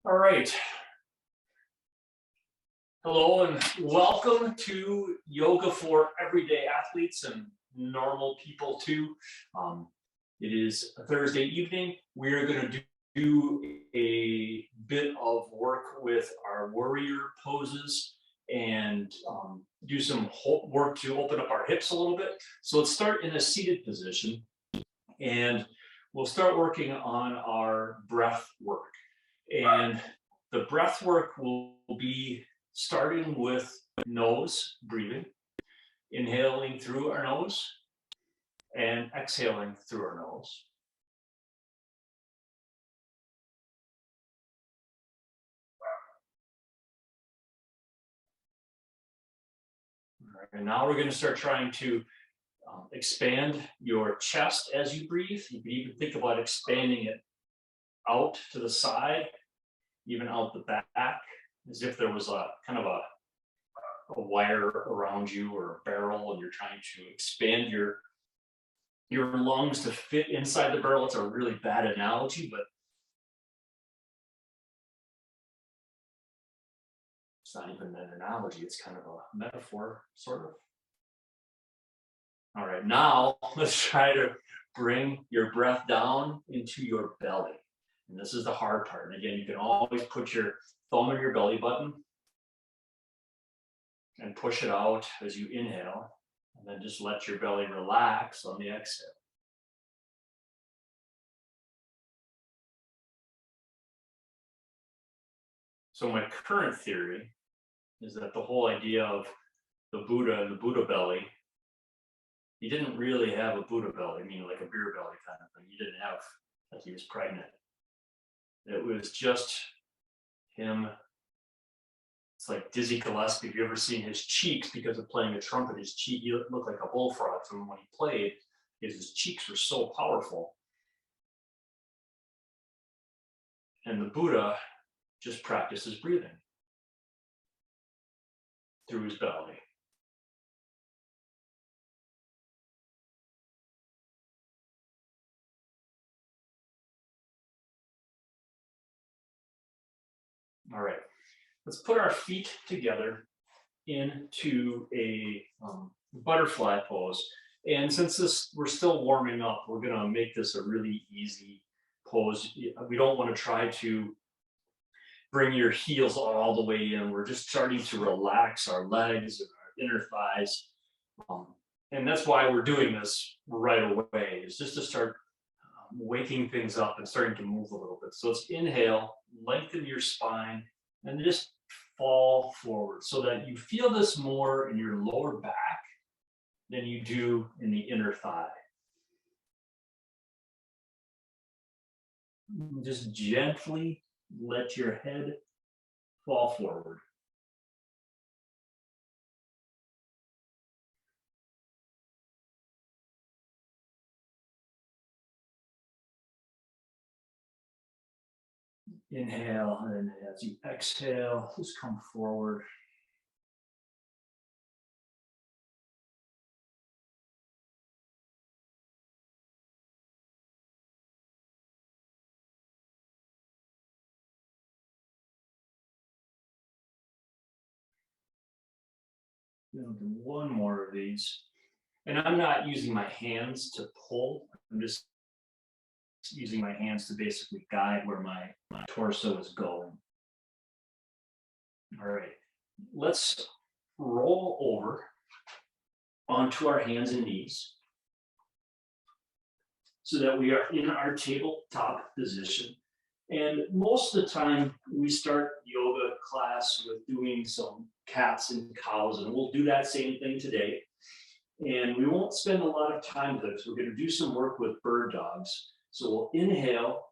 All right. Hello and welcome to Yoga for Everyday Athletes and Normal People too. It is a Thursday evening. We are going to do a bit of work with our warrior poses and do some work to open up our hips a little bit. So let's start in a seated position and we'll start working on our breath work. And the breath work will be starting with nose breathing, inhaling through our nose and exhaling through our nose. All right, and now we're going to start trying to expand your chest as you breathe. You can even think about expanding it out to the side, even out the back, as if there was a kind of a wire around you or a barrel, and you're trying to expand your lungs to fit inside the barrel. It's a really bad analogy, but it's not even an analogy. It's kind of a metaphor, sort of. All right, now let's try to bring your breath down into your belly. And this is the hard part. And again, you can always put your thumb on your belly button and push it out as you inhale. And then just let your belly relax on the exhale. So my current theory is that the whole idea of the Buddha and the Buddha belly, he didn't really have a Buddha belly, I mean like a beer belly kind of thing. He didn't have, like he was pregnant. It was just him. It's like Dizzy Gillespie. If you've ever seen his cheeks, because of playing the trumpet, his cheek, he looked like a bullfrog from when he played, because his cheeks were so powerful. And the Buddha just practices breathing through his belly. All right, let's put our feet together into a butterfly pose. And since we're still warming up, we're going to make this a really easy pose. We don't want to try to bring your heels all the way in. We're just starting to relax our legs and our inner thighs. And that's why we're doing this right away, is just to start waking things up and starting to move a little bit. So let's inhale, lengthen your spine, and just fall forward so that you feel this more in your lower back than you do in the inner thigh. Just gently let your head fall forward. Inhale, and as you exhale, just come forward. We'll do one more of these. And I'm not using my hands to pull. I'm just using my hands to basically guide where my torso is going. All right, let's roll over onto our hands and knees so that we are in our tabletop position. And most of the time, we start yoga class with doing some cats and cows, and we'll do that same thing today. And we won't spend a lot of time with this. We're going to do some work with bird dogs. So we'll inhale,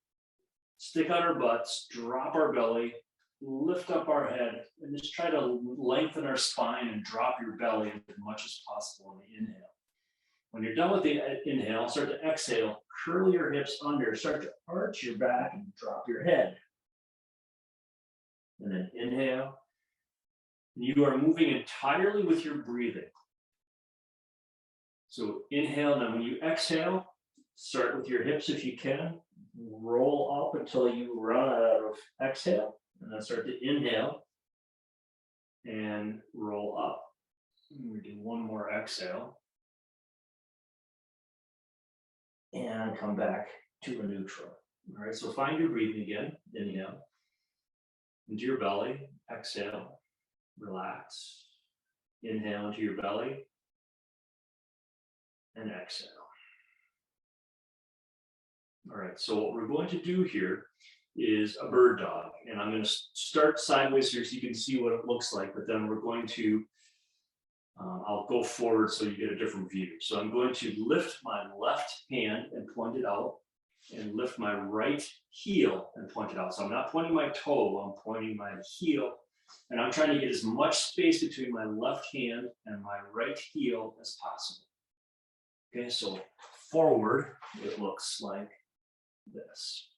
stick out our butts, drop our belly, lift up our head, and just try to lengthen our spine and drop your belly as much as possible on the inhale. When you're done with the inhale, start to exhale, curl your hips under, start to arch your back and drop your head. And then inhale. You are moving entirely with your breathing. So inhale, and when you exhale, start with your hips if you can. Roll up until you run out of exhale. And then start to inhale and roll up. And we do one more exhale. And come back to a neutral. All right, so find your breathing again. Inhale into your belly, exhale, relax. Inhale into your belly and exhale. All right, so what we're going to do here is a bird dog. And I'm going to start sideways here so you can see what it looks like, but then we're going to, I'll go forward so you get a different view. So I'm going to lift my left hand and point it out, and lift my right heel and point it out. So I'm not pointing my toe, I'm pointing my heel. And I'm trying to get as much space between my left hand and my right heel as possible. Okay, so forward, it looks like this.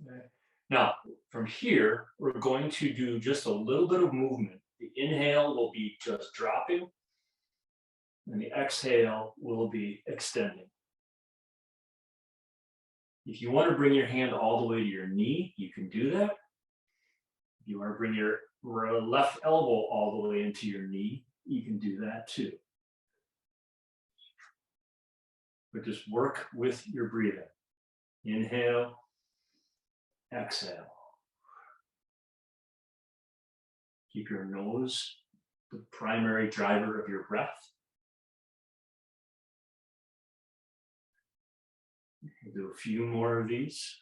Okay. Now, from here, we're going to do just a little bit of movement. The inhale will be just dropping, and the exhale will be extending. If you want to bring your hand all the way to your knee, you can do that. If you want to bring your left elbow all the way into your knee, you can do that too. But just work with your breathing. Inhale, exhale. Keep your nose the primary driver of your breath. We'll do a few more of these.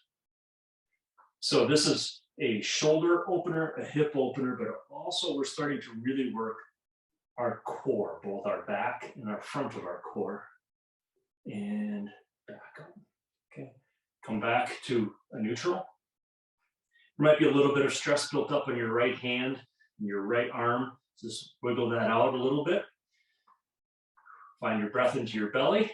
So this is a shoulder opener, a hip opener, but also we're starting to really work our core, both our back and our front of our core. And back up. Okay. Come back to a neutral. There might be a little bit of stress built up on your right hand and your right arm. Just wiggle that out a little bit. Find your breath into your belly.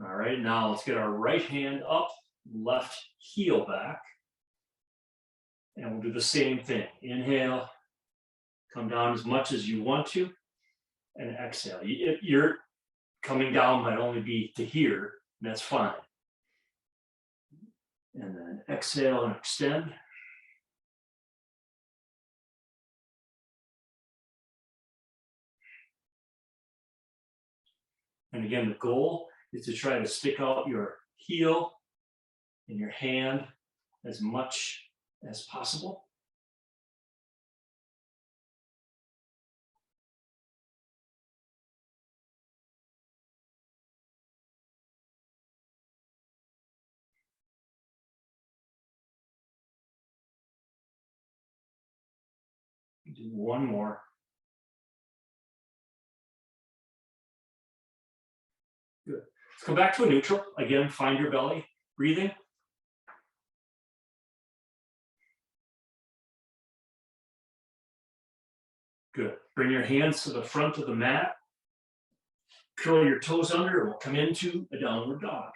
All right, now let's get our right hand up, left heel back. And we'll do the same thing. Inhale, come down as much as you want to, and exhale. Your coming down might only be to here, and that's fine. And then exhale and extend. And again, the goal is to try to stick out your heel and your hand as much as possible. Do one more. Good. Let's come back to a neutral. Again, find your belly, breathing. Good. Bring your hands to the front of the mat. Curl your toes under, and we'll come into a downward dog.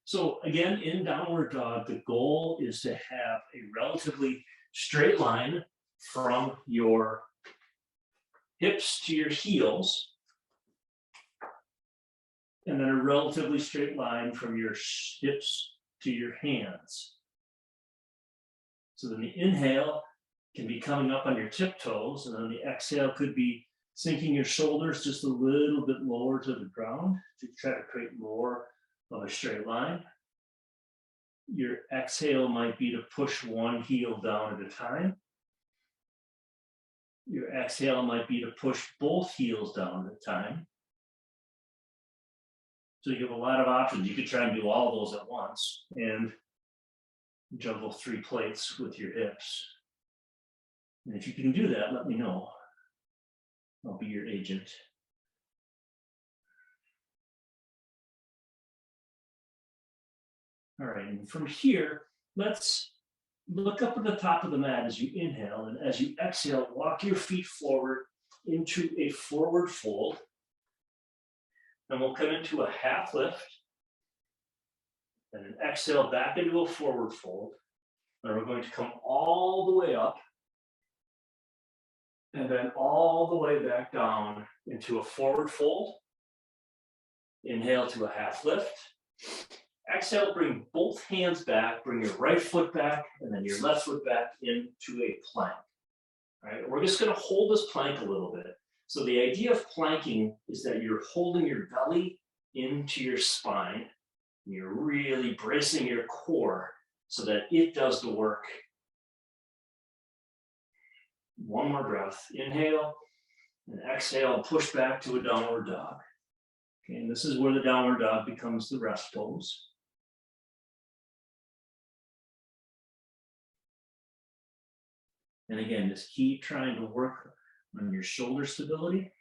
So again, in downward dog, the goal is to have a relatively straight line from your hips to your heels, and then a relatively straight line from your hips to your hands. So then the inhale can be coming up on your tiptoes, and then the exhale could be sinking your shoulders just a little bit lower to the ground to try to create more of a straight line. Your exhale might be to push one heel down at a time. Your exhale might be to push both heels down at a time. So you have a lot of options. You could try and do all those at once and juggle 3 plates with your hips. And if you can do that, let me know. I'll be your agent. All right, and from here, let's look up at the top of the mat as you inhale, and as you exhale, walk your feet forward into a forward fold. Then we'll come into a half lift, and then exhale back into a forward fold. And we're going to come all the way up, and then all the way back down into a forward fold. Inhale to a half lift. Exhale, bring both hands back, bring your right foot back, and then your left foot back into a plank. All right, we're just going to hold this plank a little bit. So the idea of planking is that you're holding your belly into your spine, and you're really bracing your core so that it does the work. One more breath. Inhale and exhale, push back to a downward dog. Okay, and this is where the downward dog becomes the rest pose. And again, just keep trying to work on your shoulder stability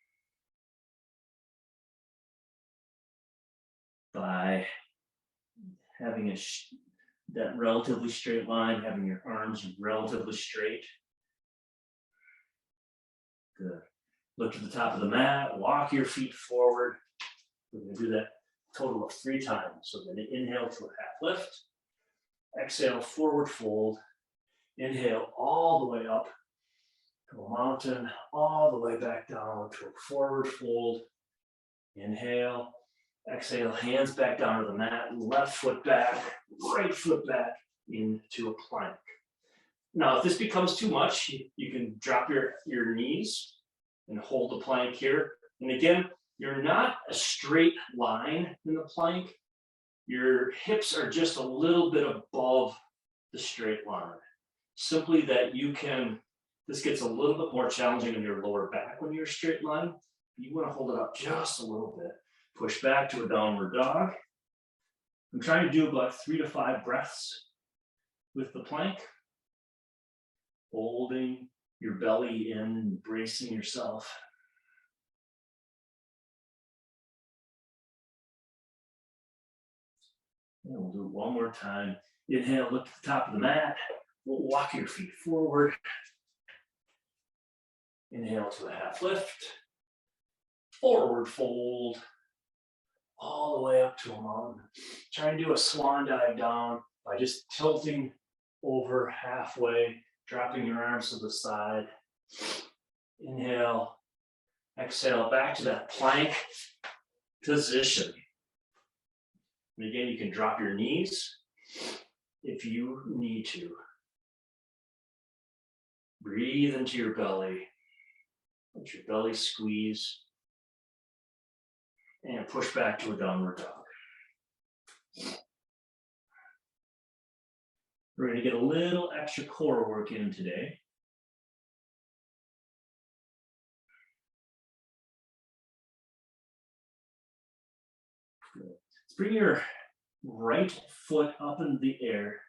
by having that relatively straight line, having your arms relatively straight. Good. Look to the top of the mat, walk your feet forward. We're going to do that a total of 3 times. So then inhale to a half lift, exhale, forward fold, inhale all the way up to a mountain, all the way back down to a forward fold. Inhale, exhale, hands back down to the mat, left foot back, right foot back into a plank. Now, if this becomes too much, you can drop your knees and hold the plank here. And again, you're not a straight line in the plank. Your hips are just a little bit above the straight line. Simply that this gets a little bit more challenging in your lower back when you're straight line. You want to hold it up just a little bit. Push back to a downward dog. I'm trying to do about 3 to 5 breaths with the plank. Holding your belly in, bracing yourself. And we'll do it one more time. Inhale, look to the top of the mat. We'll walk your feet forward. Inhale to a half lift. Forward fold. All the way up to a mountain. Try and do a swan dive down by just tilting over halfway, dropping your arms to the side. Inhale, exhale, back to that plank position. And again, you can drop your knees if you need to. Breathe into your belly. Let your belly squeeze. And push back to a downward dog. We're going to get a little extra core work in today. Good. Let's bring your right foot up into the air.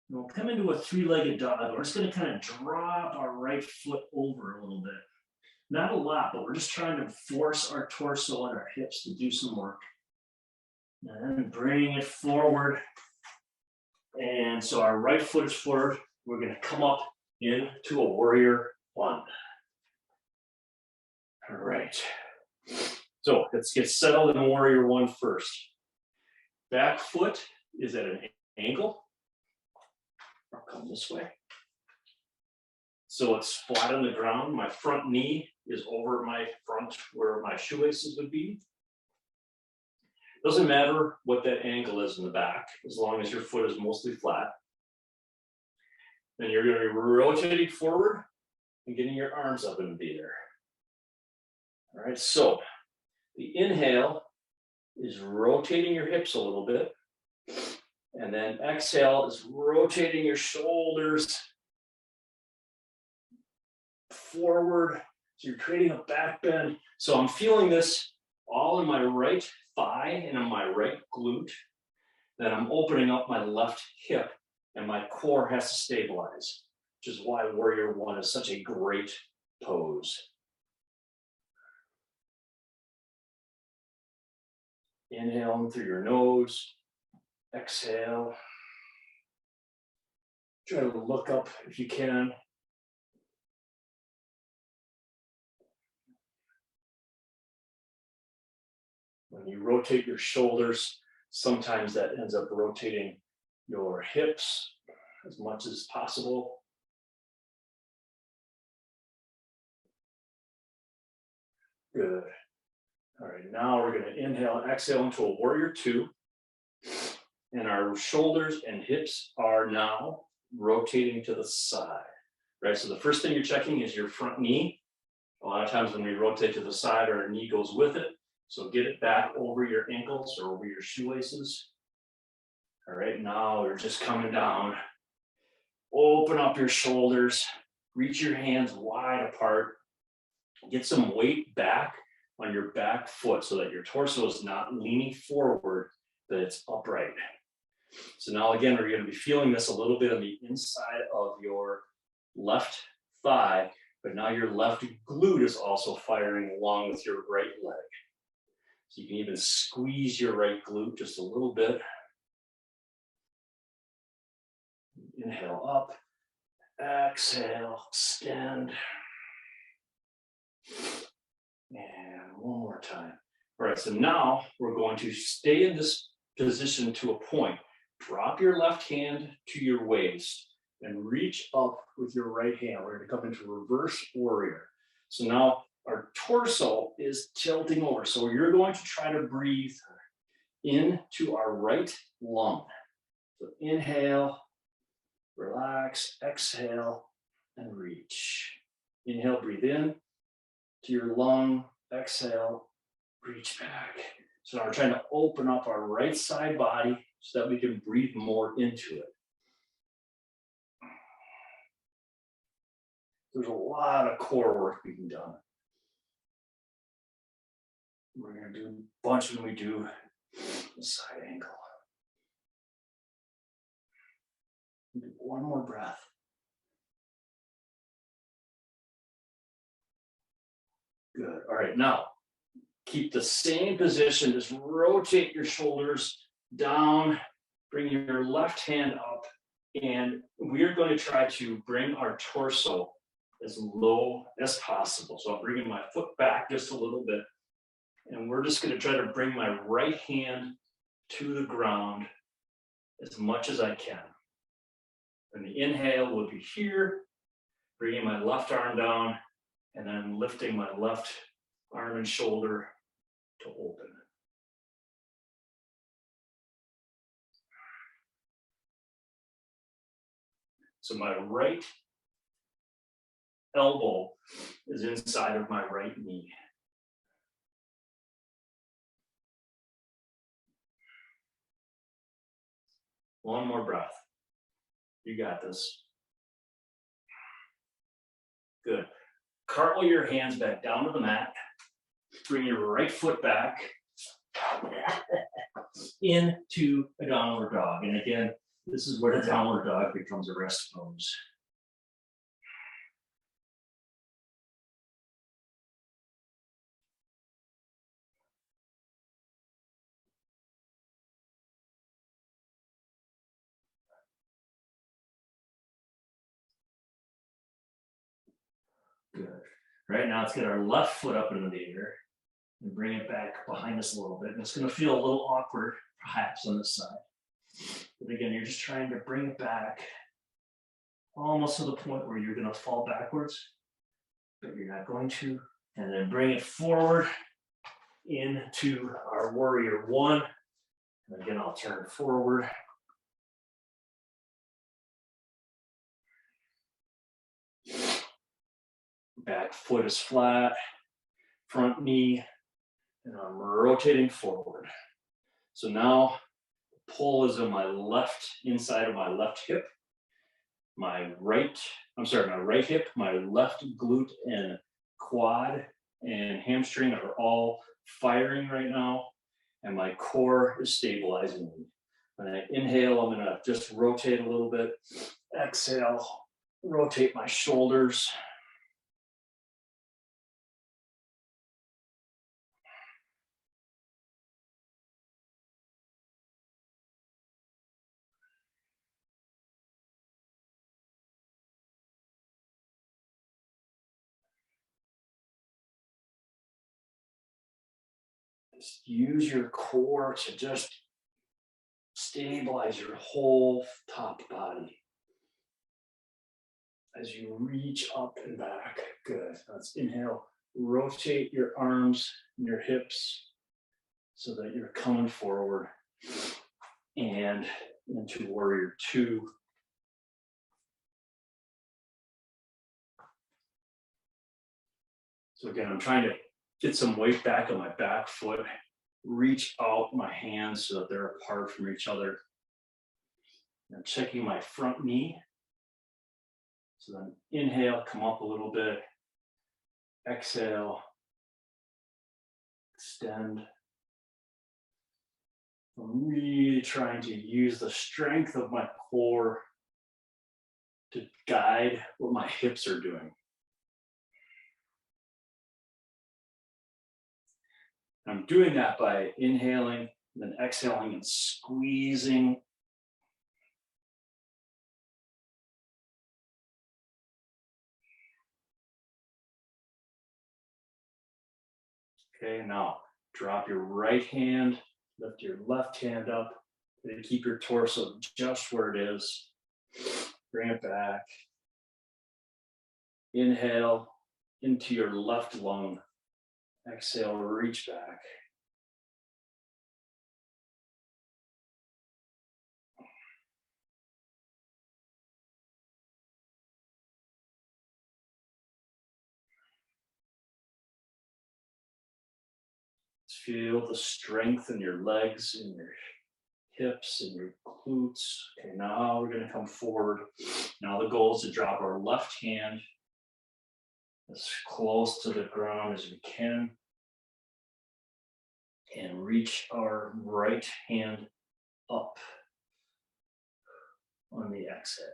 And we'll come into a 3-legged dog. We're just going to kind of drop our right foot over a little bit. Not a lot, but we're just trying to force our torso and our hips to do some work. And then bring it forward. And so our right foot is forward. We're going to come up into a warrior 1. All right. So let's get settled in warrior 1 first. Back foot is at an angle. I'll come this way. So it's flat on the ground. My front knee is over my front where my shoelaces would be. Doesn't matter what that angle is in the back, as long as your foot is mostly flat. Then you're going to be rotating forward and getting your arms up into the air. All right, so the inhale is rotating your hips a little bit. And then exhale is rotating your shoulders forward. So you're creating a back bend. So I'm feeling this all in my right thigh and in my right glute. Then I'm opening up my left hip and my core has to stabilize, which is why Warrior 1 is such a great pose. Inhale in through your nose. Exhale. Try to look up if you can. When you rotate your shoulders, sometimes that ends up rotating your hips as much as possible. Good. All right, now we're going to inhale and exhale into a Warrior 2. And our shoulders and hips are now rotating to the side, right? So the first thing you're checking is your front knee. A lot of times when we rotate to the side, our knee goes with it. So get it back over your ankles or over your shoelaces. All right, now we're just coming down. Open up your shoulders, reach your hands wide apart. Get some weight back on your back foot so that your torso is not leaning forward, that it's upright. So now again, we're going to be feeling this a little bit on the inside of your left thigh, but now your left glute is also firing along with your right leg. So you can even squeeze your right glute just a little bit. Inhale up, exhale, extend. And one more time. All right, so now we're going to stay in this position to a point. Drop your left hand to your waist and reach up with your right hand. We're going to come into reverse warrior. So now our torso is tilting over. So you're going to try to breathe into our right lung. So inhale, relax, exhale, and reach. Inhale, breathe in to your lung, exhale, reach back. So now we're trying to open up our right side body so that we can breathe more into it. There's a lot of core work being done. We're going to do a bunch when we do the side angle. Do one more breath. Good. All right, now keep the same position. Just rotate your shoulders down, bring your left hand up, and we're going to try to bring our torso as low as possible. So I'm bringing my foot back just a little bit, and we're just going to try to bring my right hand to the ground as much as I can. And the inhale will be here, bringing my left arm down, and then lifting my left arm and shoulder to open. So my right elbow is inside of my right knee. One more breath. You got this. Good. Cartwheel your hands back down to the mat. Bring your right foot back into a downward dog. And again, this is where the downward dog becomes a rest pose. Good. Right now, let's get our left foot up into the air and bring it back behind us a little bit. And it's going to feel a little awkward, perhaps, on this side. But again, you're just trying to bring it back almost to the point where you're going to fall backwards, but you're not going to. And then bring it forward into our warrior one. And again, I'll turn forward. Back foot is flat, front knee, and I'm rotating forward. So now pull is on my left, inside of my left hip. My right hip, my left glute and quad and hamstring are all firing right now, and my core is stabilizing. When I inhale, I'm gonna just rotate a little bit. Exhale, rotate my shoulders. Just use your core to just stabilize your whole top body. As you reach up and back, good. Let's inhale, rotate your arms and your hips so that you're coming forward. and into warrior two. So again, I'm trying to get some weight back on my back foot, reach out my hands so that they're apart from each other. I'm checking my front knee. So then inhale, come up a little bit. Exhale, extend. I'm really trying to use the strength of my core to guide what my hips are doing. I'm doing that by inhaling, then exhaling and squeezing. Okay, now drop your right hand, lift your left hand up, and keep your torso just where it is. Bring it back. Inhale into your left lung. Exhale, reach back. Feel the strength in your legs and your hips and your glutes. Okay, now we're going to come forward. Now the goal is to drop our left hand as close to the ground as we can and reach our right hand up on the exhale.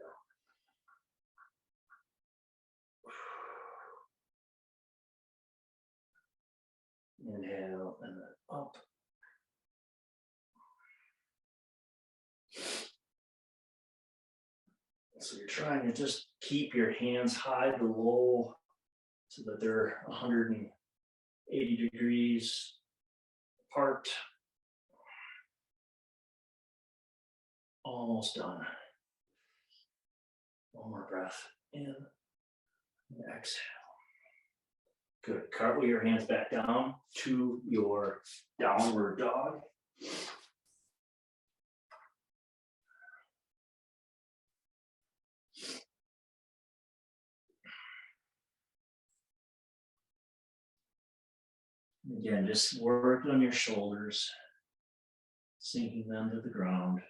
Inhale and then up. So you're trying to just keep your hands high to low so that they're 180 degrees apart. Almost done. One more breath in and exhale. Good. Cartwheel your hands back down to your downward dog. Again, just work on your shoulders, sinking them to the ground.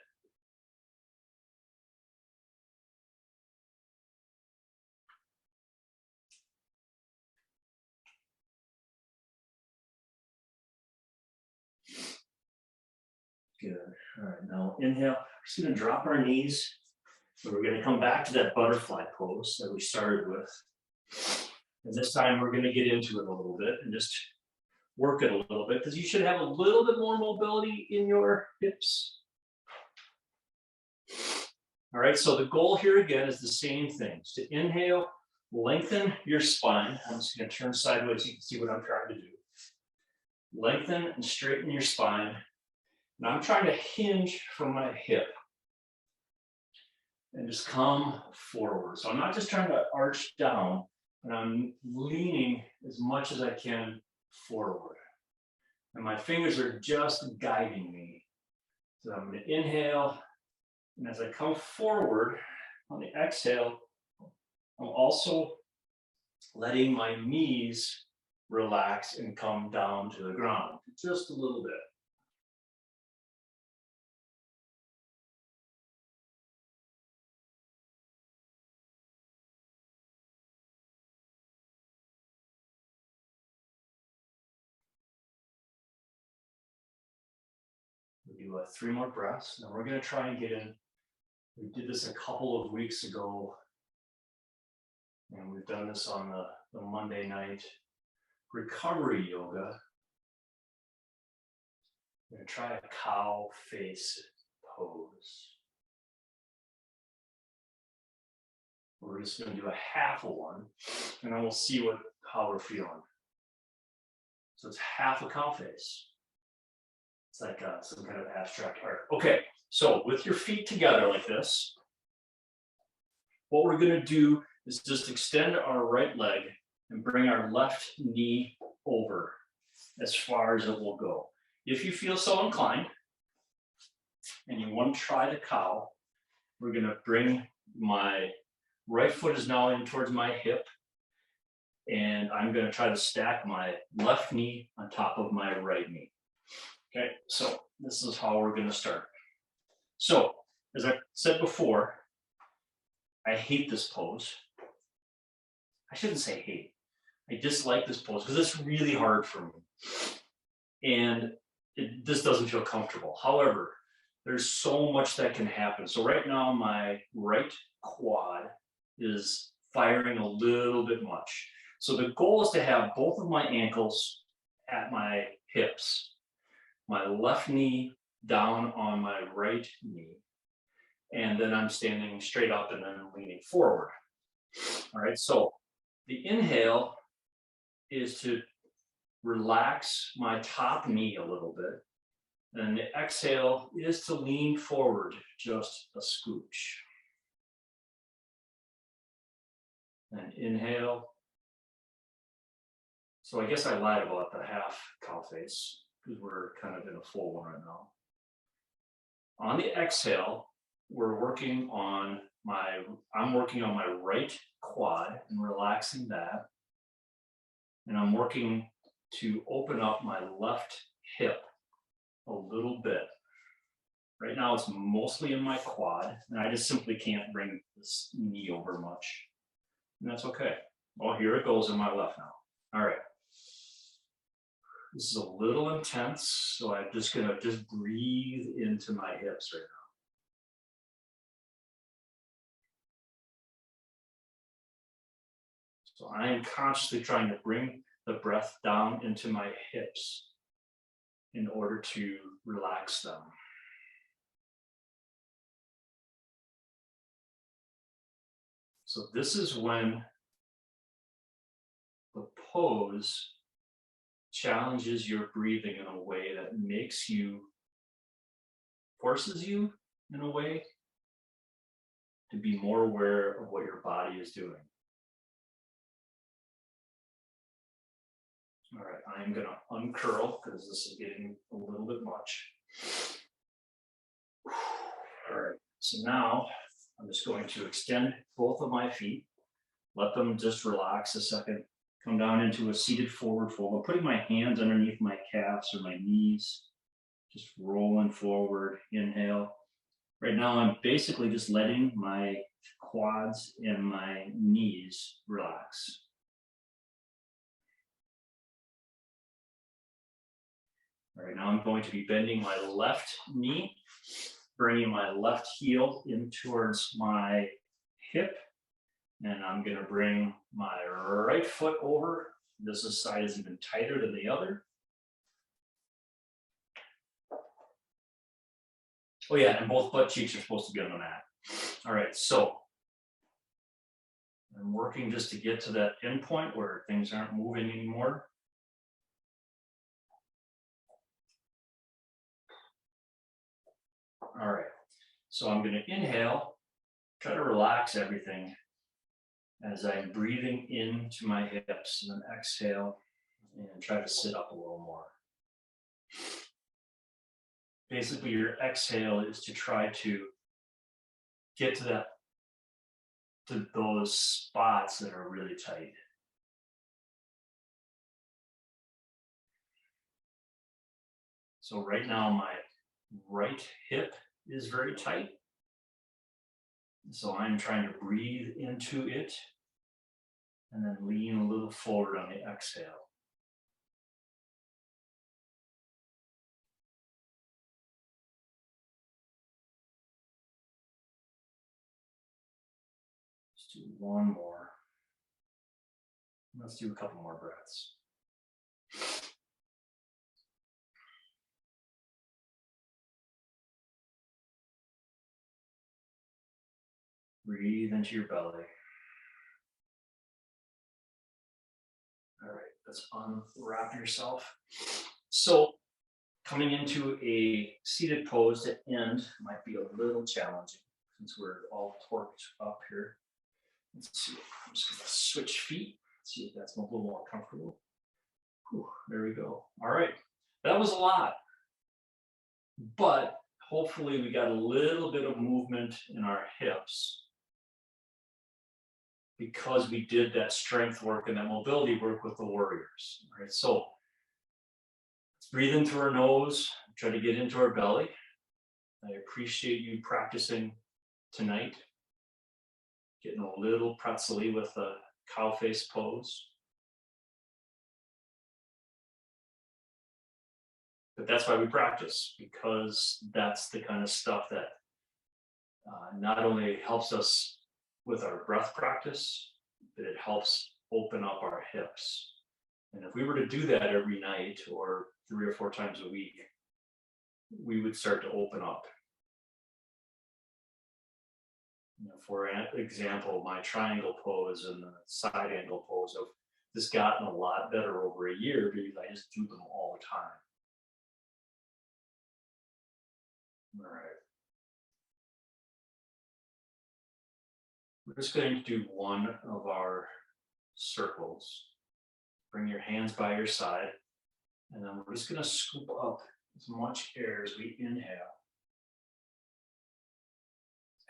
Good. All right, now inhale. We're just going to drop our knees. So we're going to come back to that butterfly pose that we started with. And this time we're going to get into it a little bit and just work it a little bit because you should have a little bit more mobility in your hips. All right, so the goal here again is the same thing. To inhale, lengthen your spine. I'm just going to turn sideways so you can see what I'm trying to do. Lengthen and straighten your spine. Now I'm trying to hinge from my hip and just come forward. So I'm not just trying to arch down, but I'm leaning as much as I can forward. And my fingers are just guiding me. So I'm going to inhale, and as I come forward on the exhale, I'm also letting my knees relax and come down to the ground, just a little bit. We do 3 more breaths, and we're going to try and get in. We did this a couple of weeks ago, and we've done this on the Monday night recovery yoga. We're going to try a cow face pose. We're just going to do a half of one, and then we'll see how we're feeling. So it's half a cow face. It's like some kind of abstract art. Okay, so with your feet together like this, what we're going to do is just extend our right leg and bring our left knee over as far as it will go. If you feel so inclined, and you want to try the cow, we're going to bring my right foot is now in towards my hip, and I'm going to try to stack my left knee on top of my right knee. Okay, so this is how we're going to start. So, as I said before, I hate this pose. I shouldn't say hate. I dislike this pose because it's really hard for me. And this doesn't feel comfortable. However, there's so much that can happen. So right now, my right quad is firing a little bit much. So the goal is to have both of my ankles at my hips, my left knee down on my right knee, and then I'm standing straight up and then leaning forward. All right, so the inhale is to relax my top knee a little bit. And the exhale is to lean forward just a scooch. And inhale. So I guess I lied about the half cow face because we're kind of in a full one right now. On the exhale, I'm working on my right quad and relaxing that. And I'm working to open up my left hip a little bit. Right now it's mostly in my quad, and I just simply can't bring this knee over much. And that's okay. Well, here it goes in my left now. All right. This is a little intense, so I'm just gonna breathe into my hips right now. So I am consciously trying to bring the breath down into my hips in order to relax them. So this is when the pose challenges your breathing in a way that forces you in a way to be more aware of what your body is doing. All right, I am going to uncurl because this is getting a little bit much. All right, so now I'm just going to extend both of my feet, let them just relax a second, come down into a seated forward fold. I'm putting my hands underneath my calves or my knees, just rolling forward, inhale. Right now I'm basically just letting my quads and my knees relax. All right, now I'm going to be bending my left knee, bringing my left heel in towards my hip, and I'm going to bring my right foot over. This side is even tighter than the other. Oh yeah, and both butt cheeks are supposed to be on the mat. All right, so I'm working just to get to that end point where things aren't moving anymore. All right, so I'm going to inhale, try to relax everything as I'm breathing into my hips, and then exhale and try to sit up a little more. Basically, your exhale is to try to get to those spots that are really tight. So right now, my right hip is very tight. So I'm trying to breathe into it and then lean a little forward on the exhale. Let's do one more. Let's do a couple more breaths. Breathe into your belly. All right, let's unwrap yourself. So coming into a seated pose to end might be a little challenging since we're all torqued up here. Let's see, I'm just gonna switch feet, see if that's a little more comfortable. Whew, there we go. All right, that was a lot. But hopefully we got a little bit of movement in our hips because we did that strength work and that mobility work with the warriors. All right, so let's breathe in through our nose, try to get into our belly. I appreciate you practicing tonight, getting a little pretzel-y with the cow face pose. But that's why we practice, because that's the kind of stuff that not only helps us with our breath practice, but it helps open up our hips. And if we were to do that every night or 3 or 4 times a week, we would start to open up. You know, for example, my triangle pose and the side angle pose have just gotten a lot better over a year because I just do them all the time. All right. We're just going to do one of our circles. Bring your hands by your side, and then we're just going to scoop up as much air as we inhale.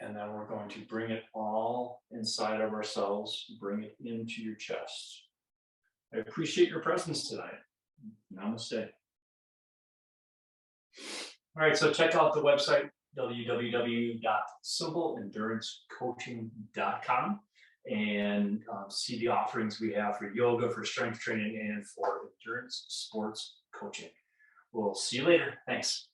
And then we're going to bring it all inside of ourselves, bring it into your chest. I appreciate your presence tonight. Namaste. All right, so check out the website, www.simpleendurancecoaching.com, and see the offerings we have for yoga, for strength training, and for endurance sports coaching. We'll see you later. Thanks.